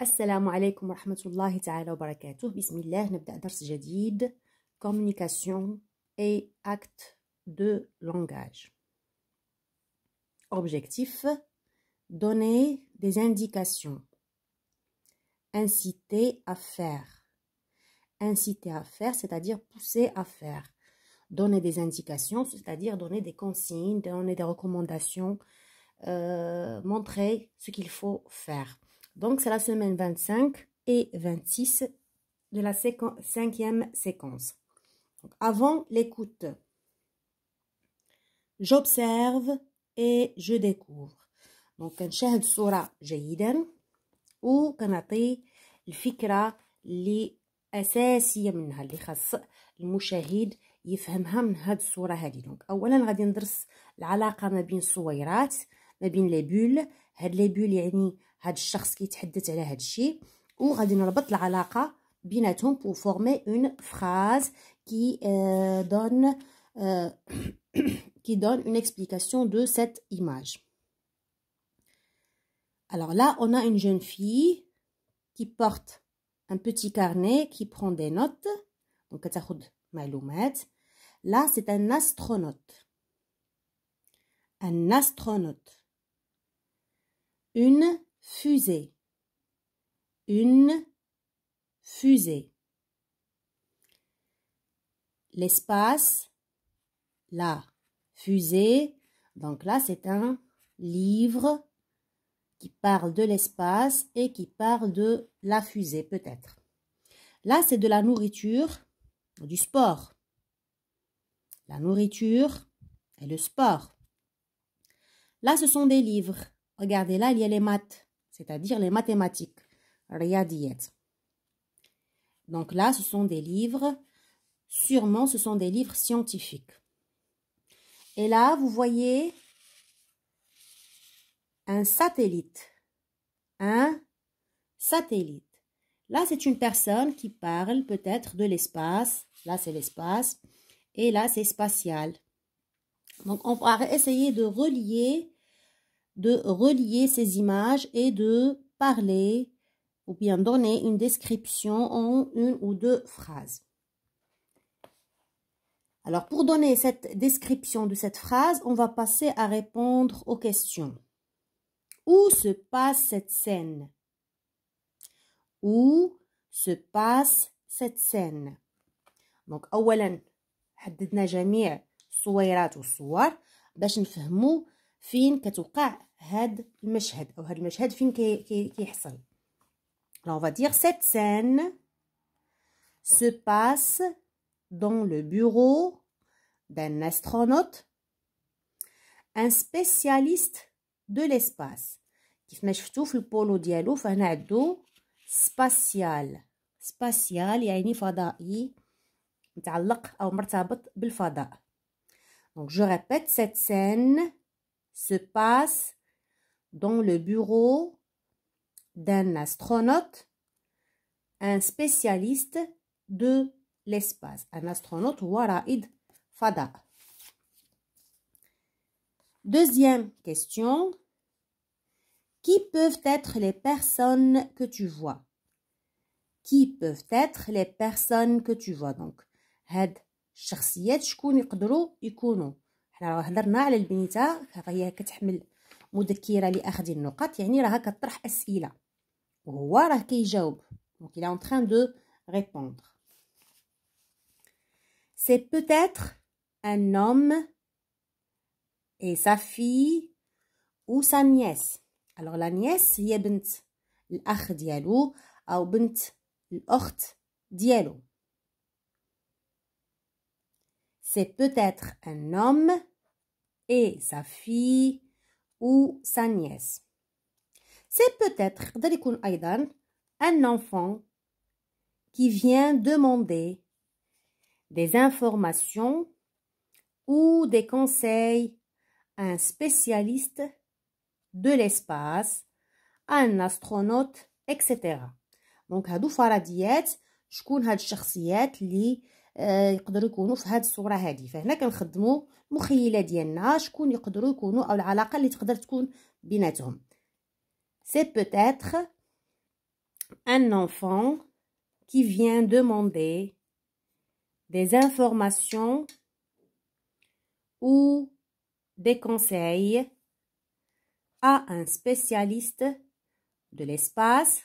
السلام عليكم ورحمة الله تعالى وبركاته. بسم الله. نبدأ درس جديد. Communication et acte de langage. Objectif: donner des indications. Inciter à faire. Inciter à faire, c'est-à-dire pousser à faire. Donner des indications, c'est-à-dire donner des consignes, donner des recommandations, montrer ce qu'il faut faire. Donc, c'est la semaine 25 et 26 de la cinquième séquence. Donc, avant l'écoute, j'observe et je découvre. Donc, كنشاهد الصورة جيدا وكنعطي الفكرة اللي أساسية منها اللي خاص المشاهد يفهمها من هاد الصورة هادي. دونك أولا غادي ندرس العلاقة ما بين الصويرات، ما بين لي بول. هاد لي بول يعني هاد الشخص كيتحدث على هاد الشيء، وغادي نربط العلاقة بيناتهم pour former une phrase qui donne une explication de cette image. Alors là, on a une jeune fille qui porte un petit carnet, qui prend des notes. Donc, كتاخد معلومات. Là, c'est un astronaute. Un astronaute. Une fusée. Une fusée. L'espace, la fusée. Donc là, c'est un livre qui parle de l'espace et qui parle de la fusée, peut-être. Là, c'est de la nourriture, du sport. La nourriture et le sport. Là, ce sont des livres. Regardez, là, il y a les maths, c'est-à-dire les mathématiques. Riyadiyat. Donc là, ce sont des livres. Sûrement, ce sont des livres scientifiques. Et là, vous voyez un satellite. Un satellite. Là, c'est une personne qui parle peut-être de l'espace. Là, c'est l'espace. Et là, c'est spatial. Donc, on va essayer de relier ces images et de parler ou bien donner une description en une ou deux phrases. Alors, pour donner cette description de cette phrase, on va passer à répondre aux questions. Où se passe cette scène? Où se passe cette scène? Donc, أولاً حددنا جميع الصويرات والصور باش نفهموا فين كتوقع هاد المشهد أو هاد المشهد فين كيحصل. Alors, on va dire cette scène se passe dans le bureau d'un astronaute, un spécialiste de l'espace. كيف ما شفتوا في البولو ديالو فهنا عندو سباسيال. سباسيال يعني فضائي متعلق أو مرتبط بالفضاء. Donc je répète, cette scène se passe dans le bureau d'un astronaute, un spécialiste de l'espace. Un astronaute هو رائد فضاء. Deuxième question. Qui peuvent être les personnes que tu vois? Qui peuvent être les personnes que tu vois? Donc, هاد الشخصيات شكون يقدروا يكونوا؟ حنا راه هضرنا على البنيته فهي كتحمل مذكره لاخذ النقط، يعني راها كطرح اسئله وهو راه كيجاوب. Donc il est en train de répondre. C'est peut-être un homme et sa fille ou sa nièce. Alors la nièce هي بنت الأخ ديالو أو بنت الأخت ديالو. C'est peut-être un homme et sa fille ou sa nièce. C'est peut-être يقدر يكون أيضا un enfant qui vient demander des informations ou des conseils à un spécialiste de l'espace, un astronaute, etc. Donc هادو فرضيات شكون هاد الشخصيات اللي يقدروا يكونوا في هاد الصورة هادي. فهنا كنخدموا المخيلة ديالنا شكون يقدروا يكونوا أو العلاقة اللي تقدر تكون بيناتهم. C'est peut-être un enfant qui vient demander des informations ou des conseils à un spécialiste de l'espace,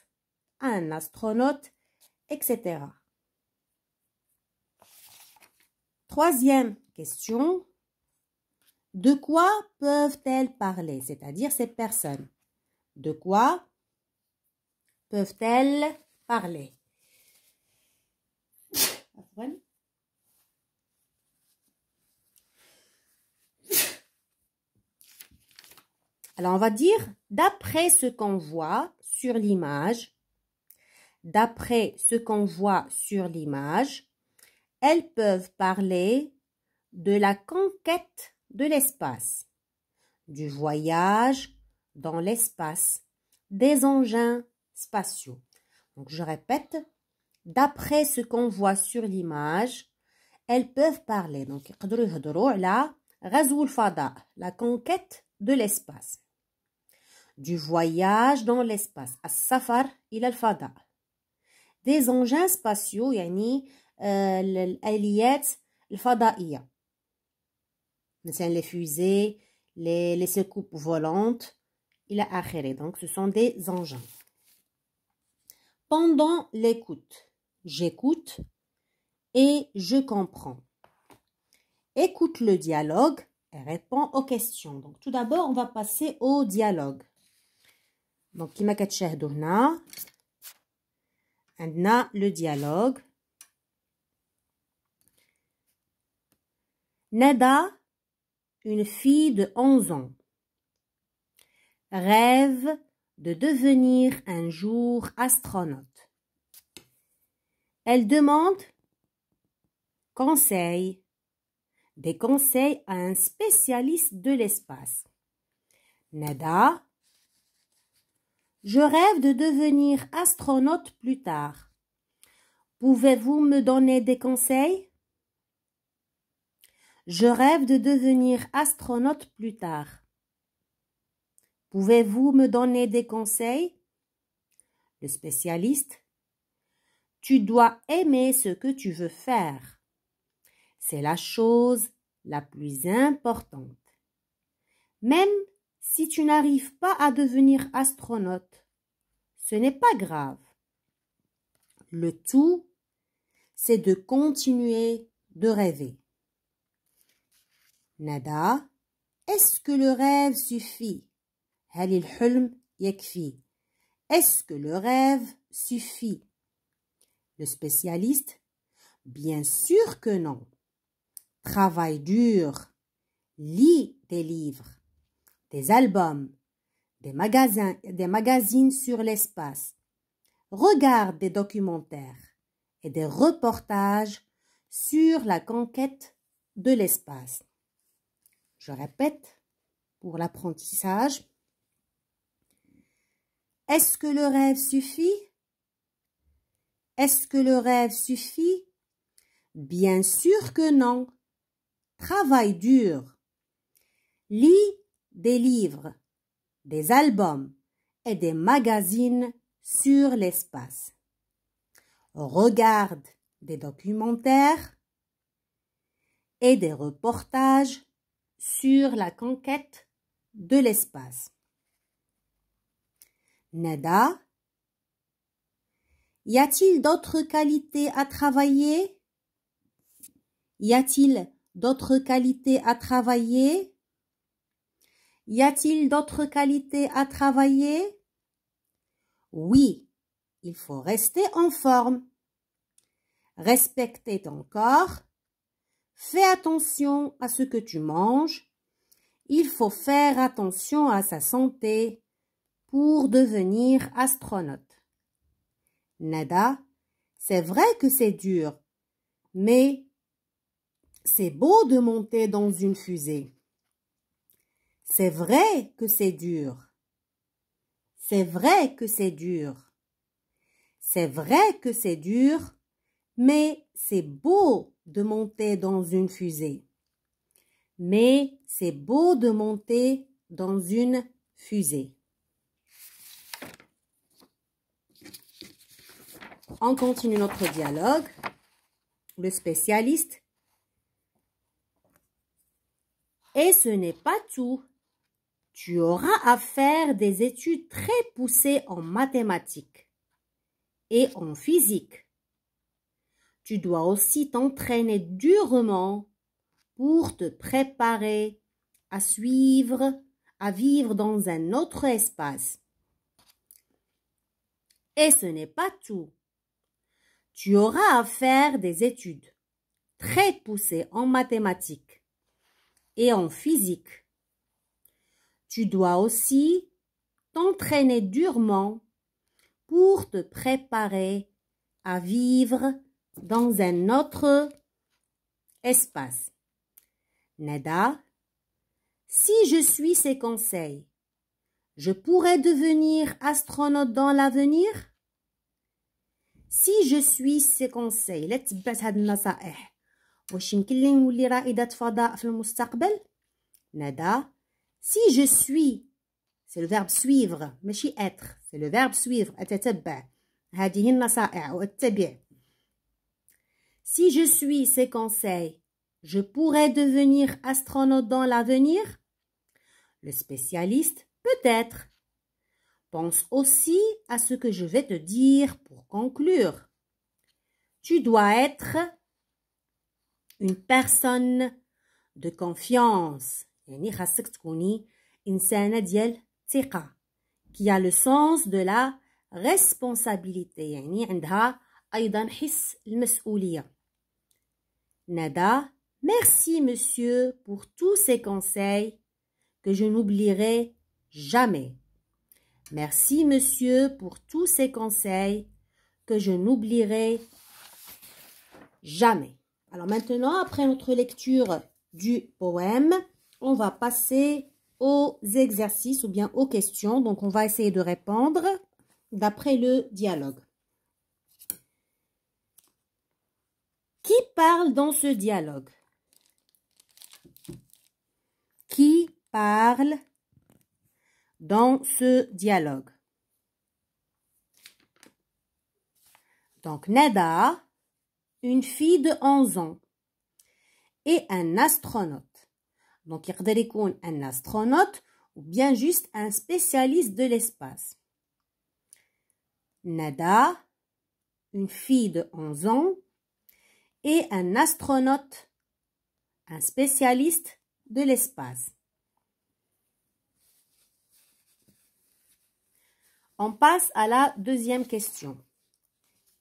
à un astronaute, etc. Troisième question. De quoi peuvent-elles parler, c'est-à-dire ces personnes? De quoi peuvent-elles parler? Alors, on va dire, d'après ce qu'on voit sur l'image, elles peuvent parler de la conquête de l'espace, du voyage dans l'espace, des engins spatiaux. Donc, je répète, d'après ce qu'on voit sur l'image, elles peuvent parler. Donc, la conquête de l'espace, du voyage dans l'espace, السفر إلى الفضاء, des engins spatiaux, يعني الآليات الفضائية, مثلا les fusées, les soucoupes volantes, إلى آخره. Donc, ce sont des engins. Pendant l'écoute, j'écoute et je comprends. Écoute le dialogue et réponds aux questions. Donc, tout d'abord, on va passer au dialogue. Donc, كما كتشاهدوا هنا عندنا le dialogue. Nada, une fille de 11 ans, rêve de devenir un jour astronaute. Elle demande des conseils à un spécialiste de l'espace. Nada, je rêve de devenir astronaute plus tard. Pouvez-vous me donner des conseils? Je rêve de devenir astronaute plus tard. Pouvez-vous me donner des conseils? Le spécialiste, tu dois aimer ce que tu veux faire. C'est la chose la plus importante. Même si tu n'arrives pas à devenir astronaute, ce n'est pas grave. Le tout, c'est de continuer de rêver. Nada, est-ce que le rêve suffit? هل الحلم يكفي? Est-ce que le rêve suffit? Le spécialiste, bien sûr que non. Travaille dur, lis des livres, des albums, des magazines sur l'espace. Regarde des documentaires et des reportages sur la conquête de l'espace. Je répète pour l'apprentissage. Est-ce que le rêve suffit? Est-ce que le rêve suffit? Bien sûr que non. Travaille dur. Lis des livres, des albums et des magazines sur l'espace. Regarde des documentaires et des reportages sur la conquête de l'espace. Nada, y a-t-il d'autres qualités à travailler? Y a-t-il d'autres qualités à travailler? Y a-t-il d'autres qualités à travailler? Oui, il faut rester en forme. Respecter ton corps. Fais attention à ce que tu manges. Il faut faire attention à sa santé pour devenir astronaute. Nada, c'est vrai que c'est dur, mais c'est beau de monter dans une fusée. C'est vrai que c'est dur. C'est vrai que c'est dur. C'est vrai que c'est dur, mais c'est beau de monter dans une fusée. Mais c'est beau de monter dans une fusée. On continue notre dialogue. Le spécialiste. Et ce n'est pas tout. Tu auras à faire des études très poussées en mathématiques et en physique. Tu dois aussi t'entraîner durement pour te préparer à vivre dans un autre espace. Et ce n'est pas tout. Tu auras à faire des études très poussées en mathématiques et en physique. Tu dois aussi t'entraîner durement pour te préparer à vivre dans un autre espace. Nada, si je suis ces conseils, je pourrais devenir astronaute dans l'avenir? Si je suis ces conseils, لا تبعت هاد النصائح واش يمكن لي نولي رائدة فضاء في المستقبل؟ Nada, si je suis, c'est le verbe suivre ماشي être, c'est le verbe suivre أتتبع هذه النصائح أو أتبع. Si je suis ces conseils, je pourrais devenir astronaute dans l'avenir? Le spécialiste, peut-être. Pense aussi à ce que je vais te dire pour conclure. Tu dois être une personne de confiance. يعني خاصك تكوني إنسانة ديال ثقة. Qui a le sens de la responsabilité. يعني عندها أيضا حس المسؤولية. Nada, merci monsieur pour tous ces conseils que je n'oublierai jamais. Merci monsieur pour tous ces conseils que je n'oublierai jamais. Alors maintenant, après notre lecture du poème, on va passer aux exercices ou bien aux questions. Donc on va essayer de répondre d'après le dialogue. Qui parle dans ce dialogue? Qui parle dans ce dialogue? Donc, Nada, une fille de 11 ans, et un astronaute. Donc, يقدر يكون un astronaute ou bien juste un spécialiste de l'espace. Nada, une fille de 11 ans, et un astronaute, un spécialiste de l'espace. On passe à la deuxième question.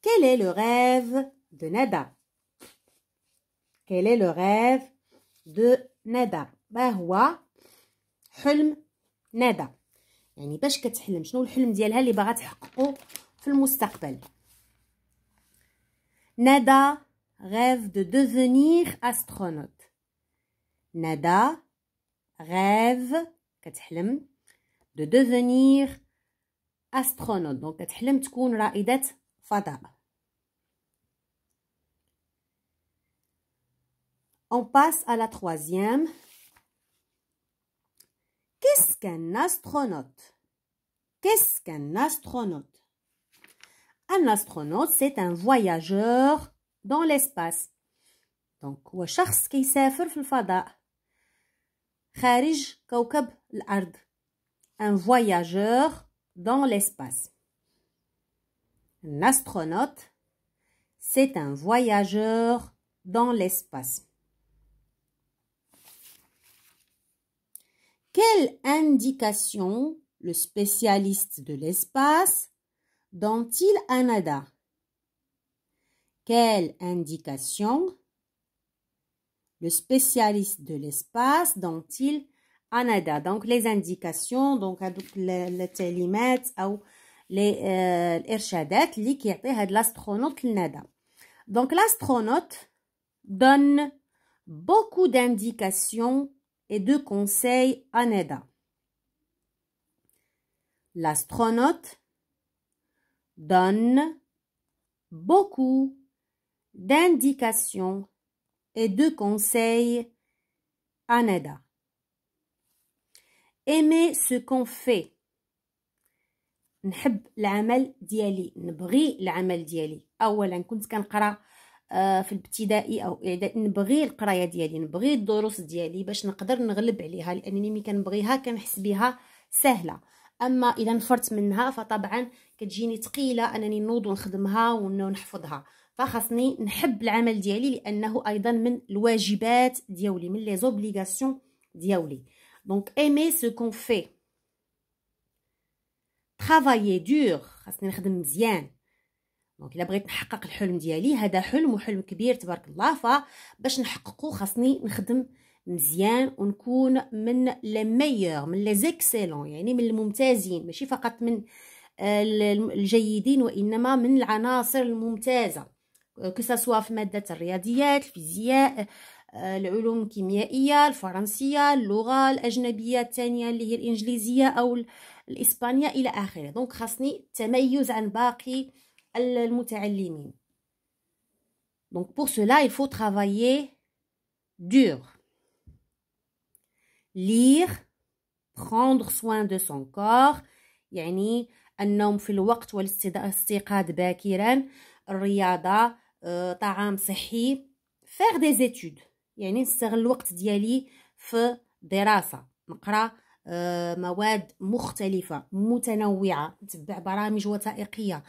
Quel est le rêve de Nada? Quel est le rêve de Nada? ما هو حلم ندى؟ يعني باش كتحلم شنو الحلم ديالها اللي باغا تحققه في المستقبل؟ Nada rêve de devenir astronaute. Nada rêve كتحلم de devenir astronaute. Donc كتحلم تكون رائدة فضاء. On passe à la troisième. Qu'est-ce qu'un astronaute? Qu'est-ce qu'un astronaute? Un astronaute, c'est un voyageur dans l'espace. Donc هو شخص كيسافر في الفضاء خارج كوكب الأرض. Un voyageur dans l'espace. Un astronaute, c'est un voyageur dans l'espace. Quelle indication le spécialiste de l'espace donne-t-il à Nada? Quelle indication le spécialiste de l'espace donne-t-il à Nada? Donc les indications, donc les تعليمات أو الإرشادات اللي كيعطي هاد l'astronaute لندا. Donc l'astronaute donne beaucoup d'indications et de conseils à Nada. L'astronaute donne beaucoup d'indications et de conseils à Nada. Aimer ce qu'on fait. نحب العمل ديالي، نبغي العمل ديالي. اولا كنت كنقرا في الابتدائي او اعدادي، نبغي القرايه ديالي، نبغي الدروس ديالي باش نقدر نغلب عليها، لانني ملي كنبغيها كنحس بها سهله. اما اذا نفرت منها فطبعا كتجيني ثقيله انني نوض ونخدمها ونحفظها. فخاصني نحب العمل ديالي لانه ايضا من الواجبات ديالي، من لي زوبليغاسيون ديالي. دونك ايمي سو كون في، travailler dur، خاصني نخدم مزيان. دونك الا بغيت نحقق الحلم ديالي، هذا حلم وحلم كبير تبارك الله، فباش نحققه خاصني نخدم مزيان ونكون من لي ميور، من لي زيكسيلون، يعني من الممتازين، ماشي فقط من الجيدين، وانما من العناصر الممتازه، كسوا في ماده الرياضيات، الفيزياء، العلوم الكيميائيه، الفرنسيه، اللغه الاجنبيه الثانيه اللي هي الانجليزيه او الاسبانيه الى اخره. دونك خاصني التميز عن باقي المتعلمين. Donc pour cela, il faut travailler dur. Lire, prendre soin de son corps، يعني النوم في الوقت والاستيقاظ باكرا، الرياضة، طعام صحي، faire des études، يعني نستغل الوقت ديالي في دراسة، نقرأ مواد مختلفة متنوعة، نتبع برامج وثائقية،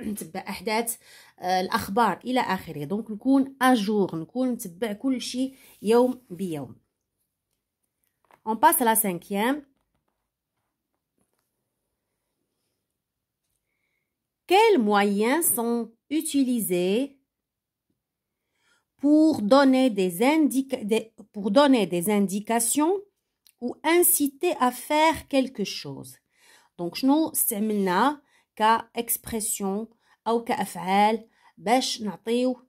نتبع أحداث الأخبار إلى آخره. دونك نكون أجور، نكون نتبع كل شيء يوم بيوم. On passe à la 5e. Quels moyens sont utilisés pour donner des indications ou inciter à faire quelque chose؟ دونك شنو استعملنا كاكسبرسيون او كافعال باش نعطيو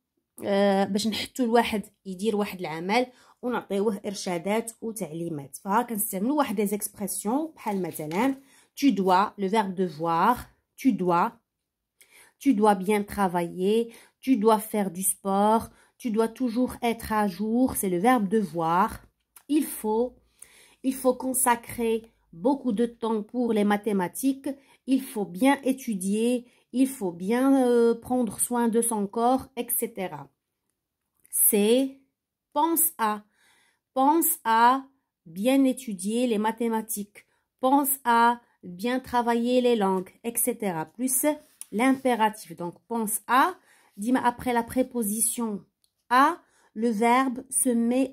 باش نحثو الواحد يدير واحد العمل ونعطيوه ارشادات وتعليمات. فها كنستعملوا واحد دي زيكسبرسيون بحال مثلا tu dois، le verbe devoir، tu dois bien travailler، tu dois faire du sport، tu dois toujours être à jour، c'est le verbe devoir. Il faut consacrer beaucoup de temps pour les mathématiques, il faut bien étudier, il faut bien prendre soin de son corps, etc. C'est pense à bien étudier les mathématiques, pense à bien travailler les langues, etc. Plus l'impératif. Donc pense à, dis-moi après la préposition à, le verbe se met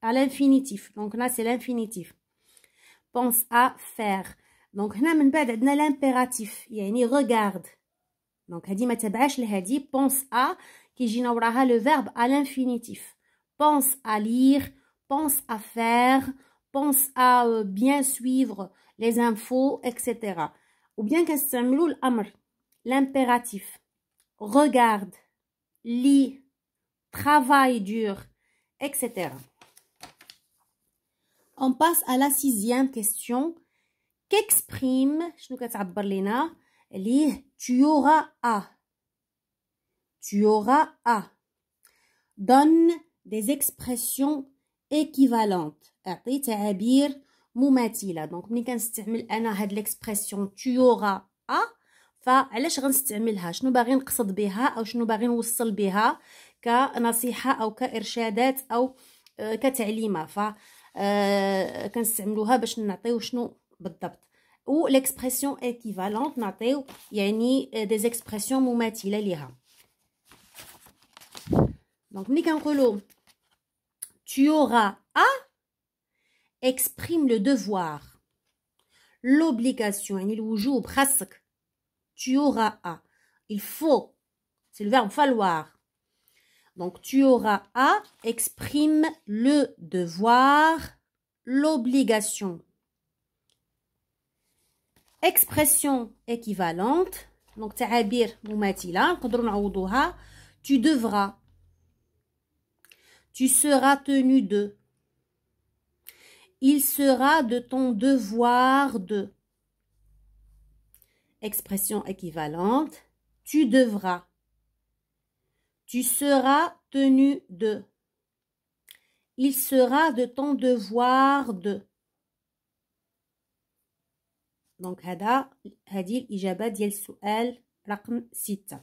à l'infinitif. Donc là c'est l'infinitif. Pense à faire. Donc هنا من بعد عندنا l'impératif، يعني regarde. Donc هذه ما تبعش لهذه. pense à كيجينا وراها le verbe à l'infinitif. Pense à lire, pense à faire, pense à bien suivre les infos, etc. Ou bien كنستعملوا الأمر، l'impératif. Regarde, lis, travaille dur, etc. On passe à la 6e question. Qu'exprime شنو كتعبر لينا ليه tu auras à. Tu auras à. Donne des expressions équivalentes. اعطي تعابير مماثله. دونك ملي كنستعمل انا هاد ليكسبرسيون tu auras à، فعلاش غنستعملها؟ شنو باغي نقصد بها او شنو باغي نوصل بها كنصيحه او كارشادات او كتعليمه؟ ف كنستعملوها باش نعطيو شنو بالضبط. و ليكسبرسيون ايكيفالونت نعطيو يعني دي زيكسبرسيون مماثله ليها. دونك ملي كنقولوا tu auras à exprime le devoir، l'obligation يعني الوجوب، خاصك. tu auras à، il faut، c'est le verbe falloir. Donc tu auras à exprime le devoir، l'obligation. Expression équivalente، donc تعابير مماثلة نقدروا نعوضوها. tu devras، tu seras tenu de، il sera de ton devoir de. Expression équivalente، tu devras، tu seras tenu de، il sera de ton devoir de. دونك هذه الإجابة ديال السؤال رقم 6.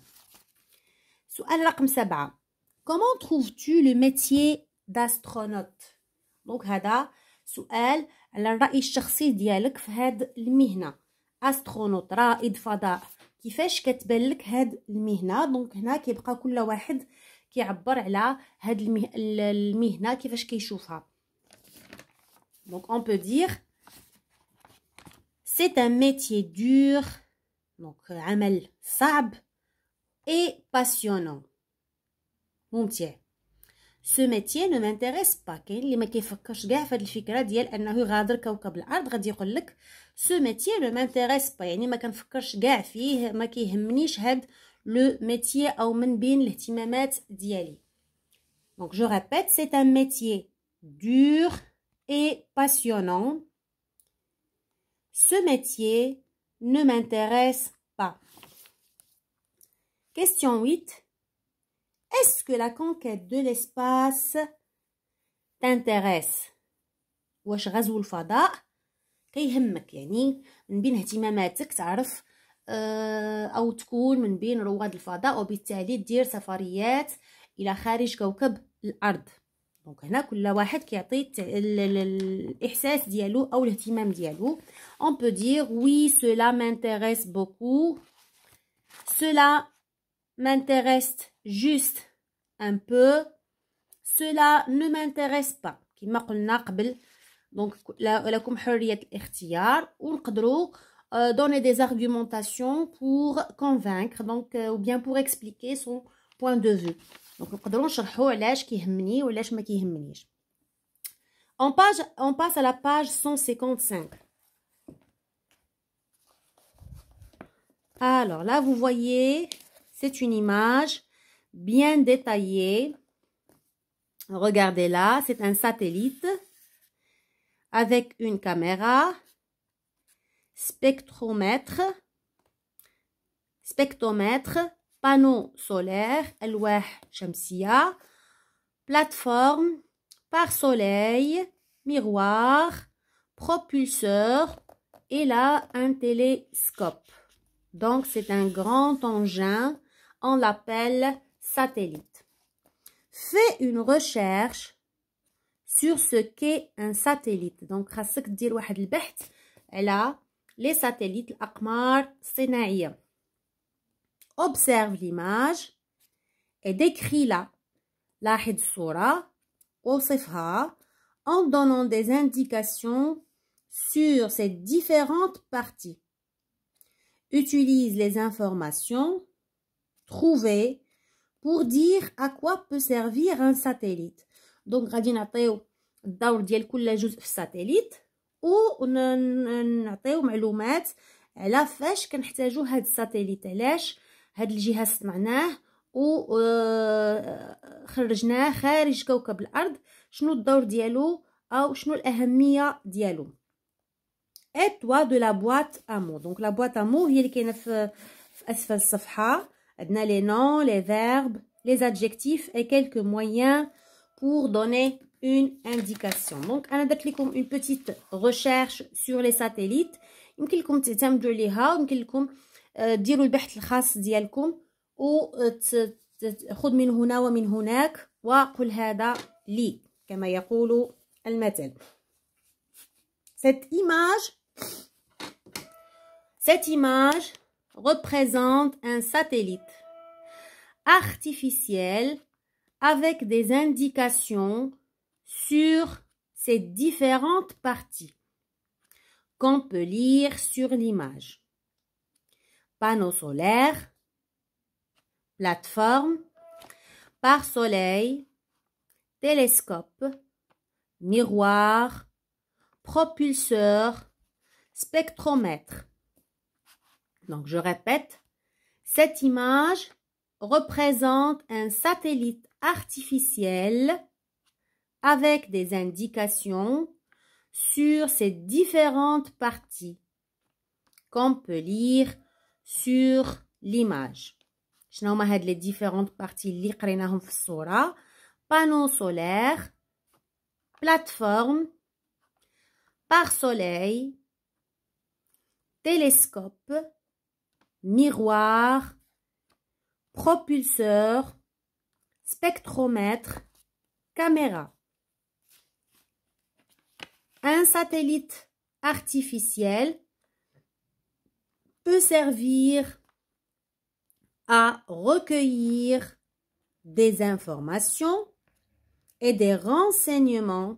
سؤال رقم 7. Comment trouves-tu le métier d'astronaute؟ دونك هذا سؤال على الرأي الشخصي ديالك في هاد المهنة. أسترونوت رائد فضاء، كيفاش كتبان لك هاد المهنة؟ دونك هنا كيبقى كل واحد كيعبر على هاد المهنة كيفاش كيشوفها. دونك on peut dire c'est un métier dur، دونك عمل صعب، et passionnant، ممتع. ce métier ne m'intéresse pas. كاين اللي ما كيفكرش كاع في هاد الفكره ديال انه يغادر كوكب الارض، غادي يقول لك ce métier ne m'intéresse pas، يعني ما كنفكرش كاع فيه، ما كيهمنيش هاد لو ميتيي او من بين الاهتمامات ديالي. donc je répète c'est un métier dur et passionnant. ce métier ne m'intéresse pas. Question 8. Est-ce que la conquête de l'espace t'intéresse؟ واش غزو الفضاء كيهمك؟ يعني من بين اهتماماتك تعرف او تكون من بين رواد الفضاء، وبالتالي دير سفريات الى خارج كوكب الارض. دونك هنا كل واحد كيعطي الاحساس ديالو او الاهتمام ديالو. on peut dire oui cela m'intéresse beaucoup، cela m'intéresse juste un peu، cela ne m'intéresse pas. كما قلنا قبل، دونك لكم حرية الاختيار، ونقدروا donner des argumentations pour convaincre، donc ou bien pour expliquer son point de vue. دونك نقدروا نشرحوا علاش كيهمني وعلاش ما كيهمنيش. on passe à la page 155. alors là vous voyez c'est une image bien détaillée. Regardez là, c'est un satellite avec une caméra, spectromètre, panneau solaire, ألواح شمسية, plateforme, pare-soleil, miroir, propulseur et là un télescope. Donc c'est un grand engin, on l'appelle satellite. Fais une recherche sur ce qu'est un satellite. Donc خاصك دير واحد البحث على les satellites الأقمار الصناعية. Observe l'image et décris-la. لاحظ الصورة وصفها en donnant des indications sur ces différentes parties. Utilise les informations trouvées pour dire à quoi peut servir un satellite. Donc غادي نعطيو الدور ديال كل جزء في الساتليت ونعطيو معلومات على فاش كنحتاجو هاد الساتليت، علاش هاد الجهاز صنعناه و خرجناه خارج كوكب الارض، شنو الدور ديالو او شنو الاهميه ديالو. et toi de la boîte à mots. donc la boîte à mots هي اللي كاينه في اسفل الصفحه. عندنا les noms, les verbes, les adjectifs et quelques moyens pour donner une indication. donc انا درت لكم une petite recherche sur les satellites. يمكن لكم تعتمدوا عليها، ويمكن لكم ديروا البحث الخاص ديالكم وخذ من هنا ومن هناك وقل هذا لي كما يقول المثل. Cette image représente un satellite artificiel avec des indications sur ses différentes parties qu'on peut lire sur l'image. Panneau solaire, plateforme, pare-soleil, télescope, miroir, propulseur, spectromètre. Donc je répète, cette image représente un satellite artificiel avec des indications sur ses différentes parties qu'on peut lire sur l'image. شنو هما هاد les différentes parties اللي قريناهم في الصورة؟ panneau solaire, plateforme, pare-soleil, télescope, miroir, propulseur, spectromètre, caméra. Un satellite artificiel peut servir à recueillir des informations et des renseignements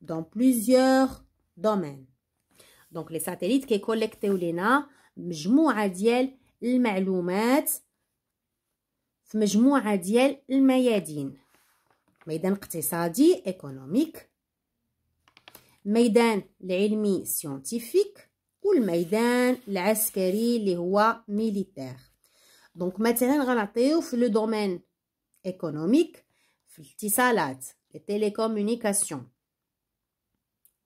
dans plusieurs domaines. Donc les satellites qui collectent لنا مجموعة ديال المعلومات في مجموعة ديال الميادين. ميدان اقتصادي économique, ميدان العلمي scientifique والميدان العسكري اللي هو militaire. دونك مثلا غنعطيو في لو دومين économique في الاتصالات les télécommunications.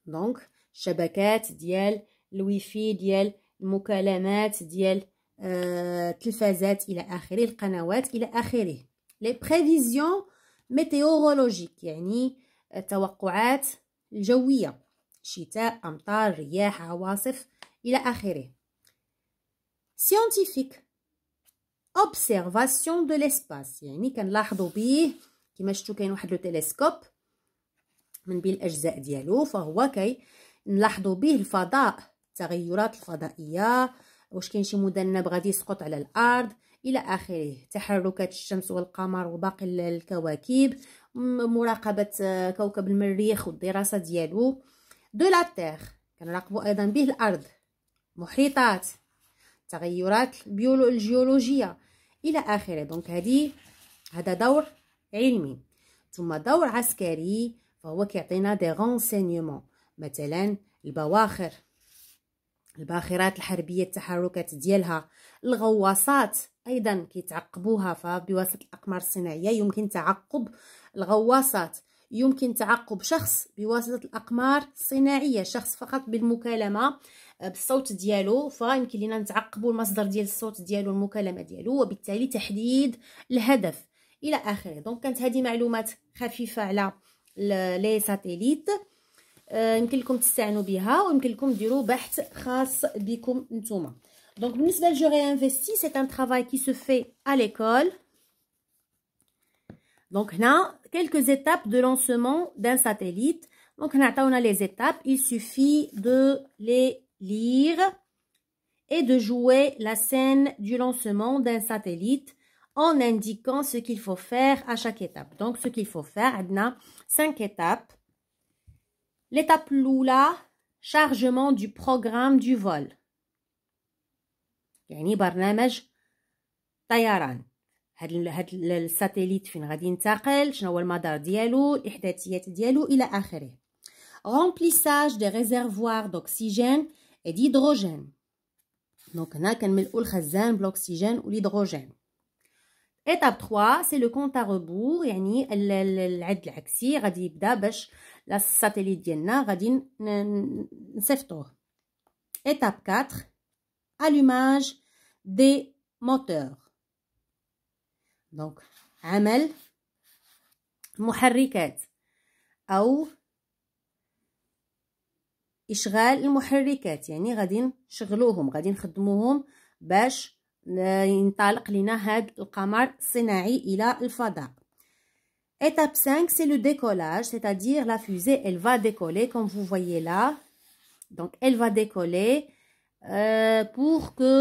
دونك الشبكات ديال الويفي ديال المكالمات ديال التلفازات الى اخره القنوات الى اخره. les prévisions météorologiques يعني التوقعات الجويه شتاء امطار رياح عواصف الى اخره. scientifique observation de l'espace يعني كنلاحظوا به كما شفتوا كاين واحد لو تيليسكوب من بين الاجزاء ديالو فهو نلاحظوا به الفضاء التغيرات الفضائيه واش كاين شي مذنب غادي يسقط على الارض الى اخره. تحركات الشمس والقمر وباقي الكواكب مراقبه كوكب المريخ والدراسه ديالو. دو لا تير كنراقبوا ايضا به الارض محيطات التغيرات الجيولوجيه الى اخره. دونك هذا دور علمي. ثم دور عسكري فهو كيعطينا دي رونسينيومون مثلا الباخرات الحربيه التحركات ديالها. الغواصات ايضا كيتعقبوها فبواسطه الاقمار الصناعيه يمكن تعقب الغواصات. يمكن تعقب شخص بواسطه الاقمار الصناعيه شخص فقط بالمكالمه بالصوت ديالو فيمكن لنا نتعقبوا المصدر ديال الصوت ديالو المكالمه ديالو وبالتالي تحديد الهدف الى اخره. دونك كانت هذه معلومات خفيفه على لي ساتيليت يمكن لكم تستعنوا بها ويمكن لكم ديروا بحث خاص بكم نتوما. دونك بالنسبه ل جو réinvestis c'est un travail qui se fait à l'école. Donc هنا quelques étapes de lancement d'un satellite. Donc هنا عطاونا les étapes, il suffit de les lire et de jouer la scène du lancement d'un satellite en indiquant ce qu'il faut faire à chaque étape. Donc ce qu'il faut faire, عندنا 5 étapes. L'étape الأولى chargement du programme du vol. يعني برنامج طيران. هاد الساتليت فين غادي ينتقل شنو هو المدار ديالو الاحداثيات ديالو الى اخره. remplissage des réservoirs d'oxygène et d'hydrogène. دونك هنا كنملؤوا الخزان بالاكسجين والهيدروجين. étape 3 c'est le compte à rebours يعني العد العكسي غادي يبدا باش الساتليت ديالنا غادي نصيفطوه. étape 4 allumage des moteurs. دونك عمل المحركات او اشغال المحركات يعني غادي نشغلوهم غادي نخدموهم باش ينطلق لنا هاد القمر الصناعي الى الفضاء. étape 5 c'est le décollage, c'est-à-dire la fusée elle va décoller comme vous voyez là. Donc elle va décoller pour que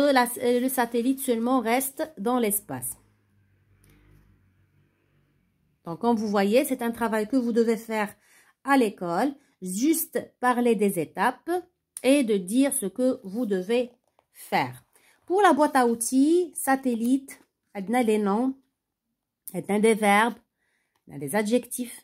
le satellite seulement reste dans l'espace. Donc comme vous voyez c'est un travail que vous devez faire à l'école, juste parler des étapes et de dire ce que vous devez faire. Pour la boîte à outils, satellite, on a les noms, on a des verbes, on a des adjectifs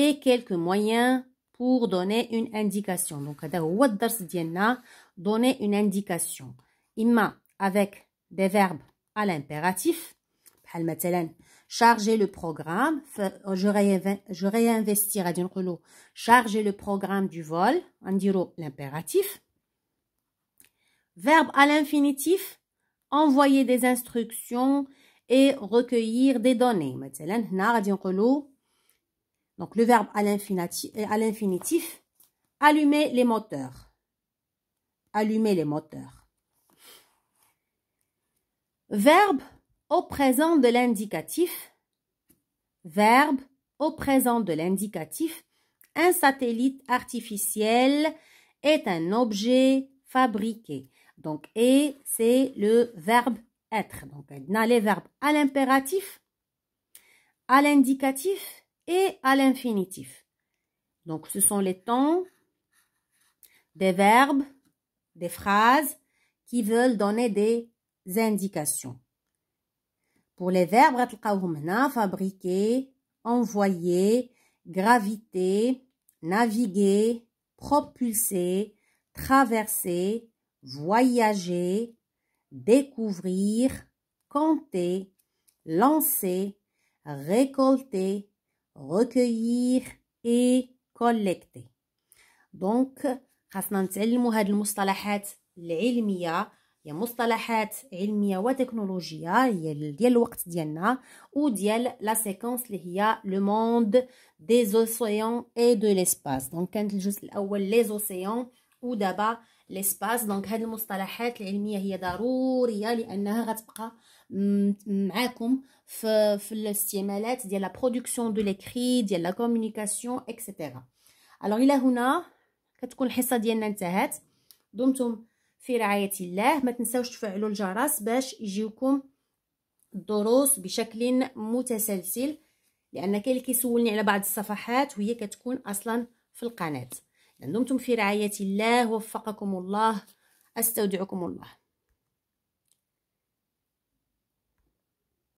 et quelques moyens pour donner une indication. Donc هذا هو الدرس ديالنا donner une indication. إما avec des verbes à l'impératif بحال مثلا charger le programme, je réinvestir غادي نقولوا charger le programme du vol, غنديروا l'impératif. Verbe à l'infinitif, envoyer des instructions et recueillir des données. مثلا هنا غادي نقولوا donc le verbe à l'infinitif, allumer les moteurs. Allumer les moteurs. Verbe au présent de l'indicatif. Verbe au présent de l'indicatif. Un satellite artificiel est un objet fabriqué. Donc, et c'est le verbe être. Donc, on a les verbes à l'impératif, à l'indicatif et à l'infinitif. Donc, ce sont les temps des verbes, des phrases qui veulent donner des indications. Pour les verbes, غتلقاوهم هنا fabriquer, envoyer, graviter, naviguer, propulser, traverser, voyager, découvrir, compter, lancer, récolter, recueillir et collecter. Donc, خاصنا نتعلموا هاد المصطلحات العلمية، هي مصطلحات علمية وتكنولوجية، هي ديال الوقت ديالنا وديال لا سيكونس اللي هي لو موند دي زوسيان اي دو ليسباس. دونك كانت الجزء الاول لي زوسيان ودابا ليسباس. دونك هاد المصطلحات العلمية هي ضرورية لانها غتبقى معاكم في الاستعمالات ديال لا برودكسيون دو ليكري، ديال لا كومونيكاسيون اكسيتيرا. الوغ الى هنا كتكون الحصه ديالنا انتهت. دمتم في رعايه الله. ما تنساوش تفعلوا الجرس باش يجيوكم الدروس بشكل متسلسل، لان كاين اللي كيسولني على بعض الصفحات وهي كتكون اصلا في القناه. دمتم في رعايه الله، وفقكم الله، استودعكم الله.